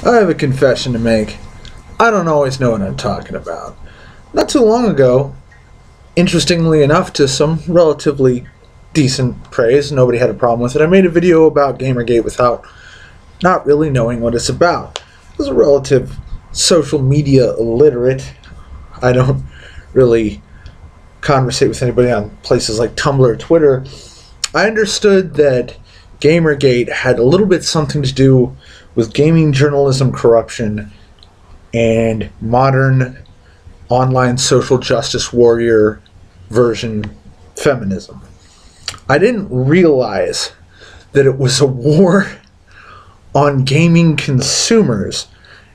I have a confession to make. I don't always know what I'm talking about. Not too long ago, interestingly enough, to some relatively decent praise, nobody had a problem with it, I made a video about Gamergate without not really knowing what it's about. I was a relative social media illiterate. I don't really conversate with anybody on places like Tumblr or Twitter. I understood that Gamergate had a little bit something to do with gaming journalism corruption and modern online social justice warrior version feminism. I didn't realize that it was a war on gaming consumers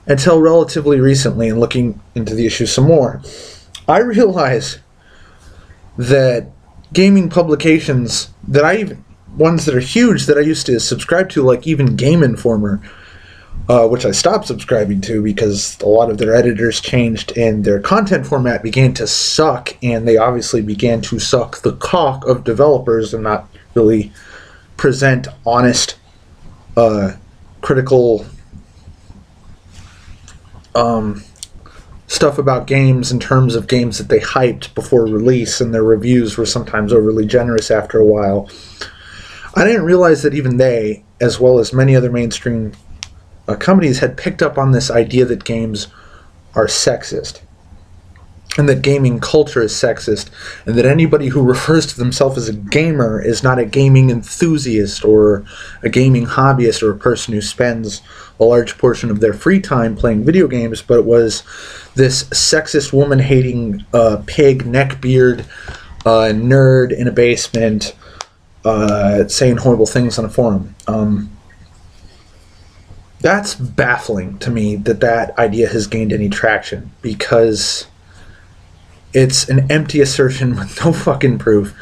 until relatively recently, and looking into the issue some more. I realized that gaming publications ones that are huge that I used to subscribe to, like even Game Informer, which I stopped subscribing to because a lot of their editors changed and their content format began to suck, and they obviously began to suck the cock of developers and not really present honest, critical stuff about games in terms of games that they hyped before release, and their reviews were sometimes overly generous after a while. I didn't realize that even they, as well as many other mainstream companies, had picked up on this idea that games are sexist, and that gaming culture is sexist, and that anybody who refers to themselves as a gamer is not a gaming enthusiast or a gaming hobbyist or a person who spends a large portion of their free time playing video games, but it was this sexist, woman-hating, pig, neckbeard, nerd in a basement saying horrible things on a forum. That's baffling to me that idea has gained any traction, because it's an empty assertion with no fucking proof.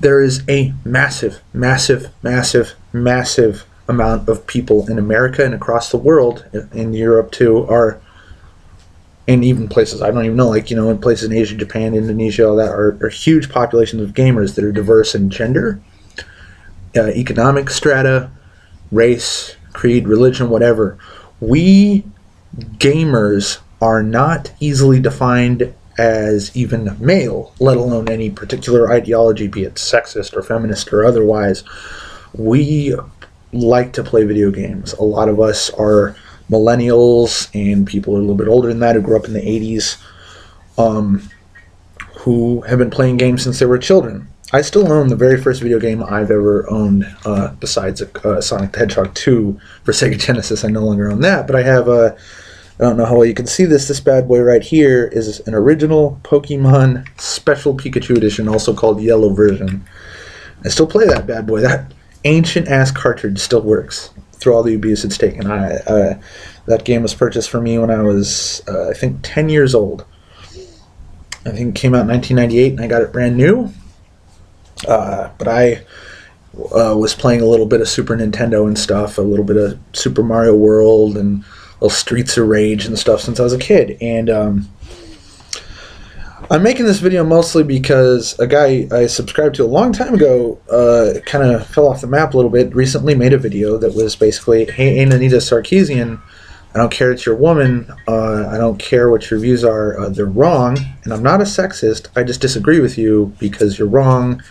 There is a massive, massive, massive, massive amount of people in America and across the world, in Europe too, and even places I don't even know, like, in places in Asia, Japan, Indonesia, all that, are huge populations of gamers that are diverse in gender, economic strata, race, creed, religion, whatever. We gamers are not easily defined as even male, let alone any particular ideology, be it sexist or feminist or otherwise. We like to play video games. A lot of us are millennials and people a little bit older than that who grew up in the 80s, who have been playing games since they were children. I still own the very first video game I've ever owned, besides Sonic the Hedgehog 2 for Sega Genesis. I no longer own that, but I have I don't know how well you can see this. This bad boy right here is an original Pokemon Special Pikachu Edition, also called Yellow version. I still play that bad boy. That ancient-ass cartridge still works through all the abuse it's taken. That game was purchased for me when I was, I think, 10 years old. I think it came out in 1998, and I got it brand new. But I was playing a little bit of Super Nintendo and stuff, a little bit of Super Mario World and little Streets of Rage and stuff since I was a kid. And I'm making this video mostly because a guy I subscribed to a long time ago kind of fell off the map a little bit, recently made a video that was basically, hey, Anita Sarkeesian, I don't care it's your woman, I don't care what your views are, they're wrong, and I'm not a sexist, I just disagree with you because you're wrong.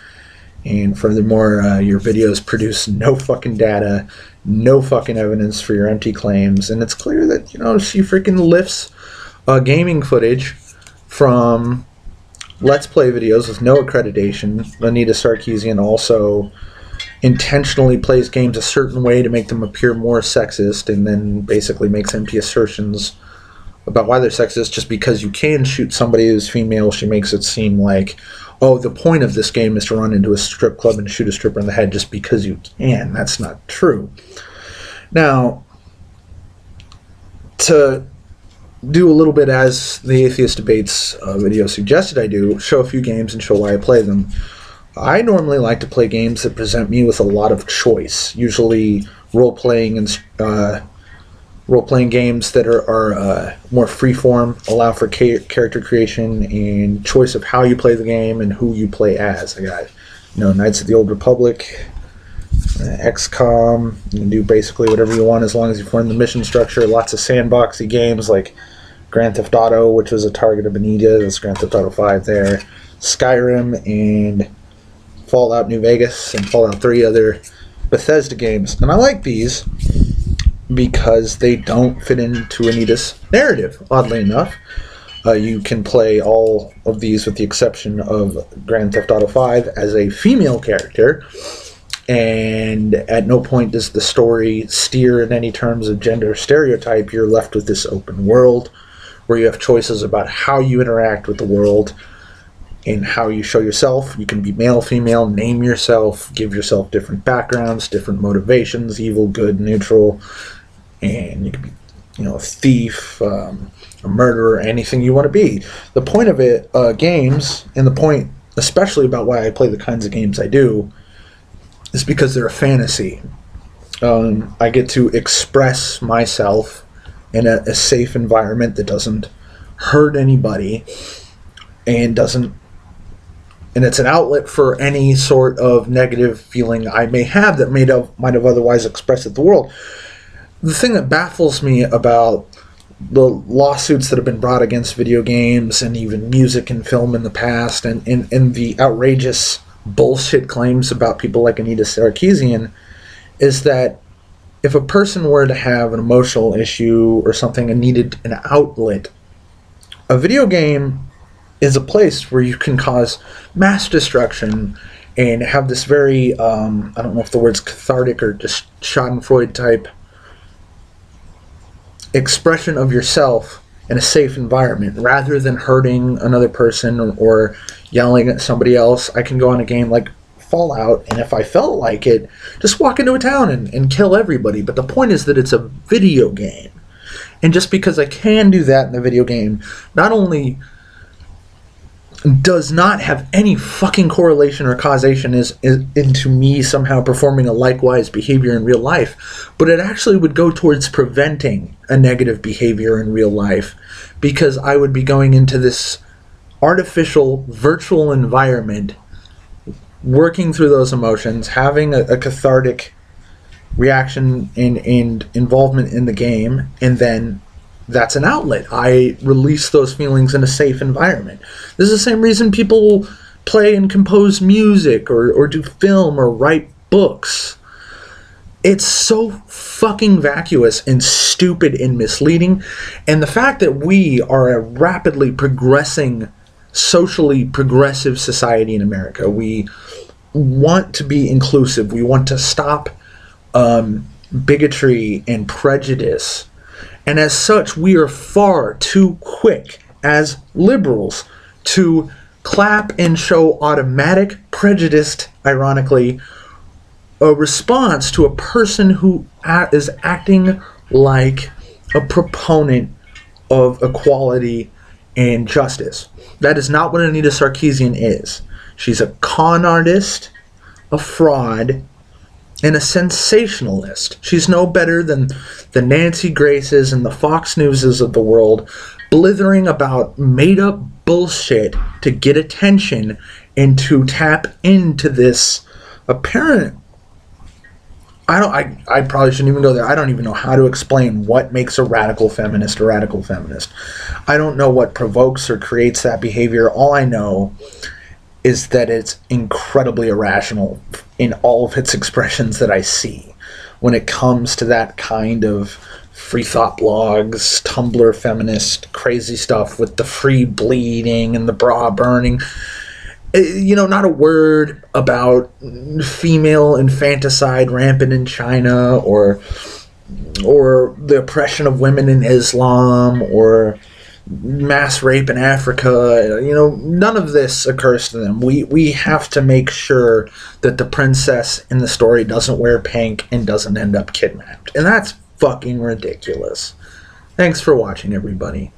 And furthermore, your videos produce no fucking data, no fucking evidence for your empty claims. And it's clear that, she freaking lifts gaming footage from Let's Play videos with no accreditation. Anita Sarkeesian also intentionally plays games a certain way to make them appear more sexist, and then basically makes empty assertions about why they're sexist just because you can shoot somebody who's female. She makes it seem like, oh, the point of this game is to run into a strip club and shoot a stripper in the head just because you can. That's not true. Now, to do a little bit as the Atheist Debates video suggested I do, show a few games and show why I play them. I normally like to play games that present me with a lot of choice, usually role-playing and role-playing games that are more free-form, allow for character creation and choice of how you play the game and who you play as. I got, Knights of the Old Republic, XCOM, you can do basically whatever you want as long as you form the mission structure. Lots of sandboxy games like Grand Theft Auto, which was a target of Benita. That's Grand Theft Auto 5 there. Skyrim and Fallout New Vegas and Fallout 3 other Bethesda games. And I like these because they don't fit into Anita's narrative, oddly enough. You can play all of these with the exception of Grand Theft Auto 5 as a female character, and at no point does the story steer in any terms of gender stereotype. You're left with this open world where you have choices about how you interact with the world and how you show yourself. You can be male, female, name yourself, give yourself different backgrounds, different motivations, evil, good, neutral, and you can be, a thief, a murderer, anything you want to be. The point of it, games, and the point especially about why I play the kinds of games I do, is because they're a fantasy. I get to express myself in a safe environment that doesn't hurt anybody and it's an outlet for any sort of negative feeling I may have that might have otherwise expressed it to the world. The thing that baffles me about the lawsuits that have been brought against video games and even music and film in the past, and the outrageous bullshit claims about people like Anita Sarkeesian, is that if a person were to have an emotional issue or something and needed an outlet, a video game is a place where you can cause mass destruction and have this very, I don't know if the word's cathartic or just Schadenfreude type expression of yourself in a safe environment rather than hurting another person or yelling at somebody else. I can go on a game like Fallout, and if I felt like it, just walk into a town and kill everybody. But the point is that it's a video game. And just because I can do that in the video game, not only does not have any fucking correlation or causation is into me somehow performing a likewise behavior in real life, but it actually would go towards preventing a negative behavior in real life, because I would be going into this artificial virtual environment, working through those emotions, having a cathartic reaction and involvement in the game, and then that's an outlet. I release those feelings in a safe environment. This is the same reason people play and compose music or do film or write books. It's so fucking vacuous and stupid and misleading. And the fact that we are a rapidly progressing, socially progressive society in America, we want to be inclusive. We want to stop bigotry and prejudice. And as such, we are far too quick as liberals to clap and show automatic, prejudiced, ironically, a response to a person who is acting like a proponent of equality and justice. That is not what Anita Sarkeesian is. She's a con artist, a fraud, and a sensationalist. She's no better than the Nancy Graces and the Fox Newses of the world, blithering about made-up bullshit to get attention and to tap into this apparent... I probably shouldn't even go there. I don't even know how to explain what makes a radical feminist a radical feminist. I don't know what provokes or creates that behavior. All I know is that it's incredibly irrational in all of its expressions that I see when it comes to that kind of free thought blogs, Tumblr feminist, crazy stuff with the free bleeding and the bra burning. Not a word about female infanticide rampant in China or the oppression of women in Islam or mass rape in Africa. None of this occurs to them. We have to make sure that the princess in the story doesn't wear pink and doesn't end up kidnapped. And that's fucking ridiculous. Thanks for watching, everybody.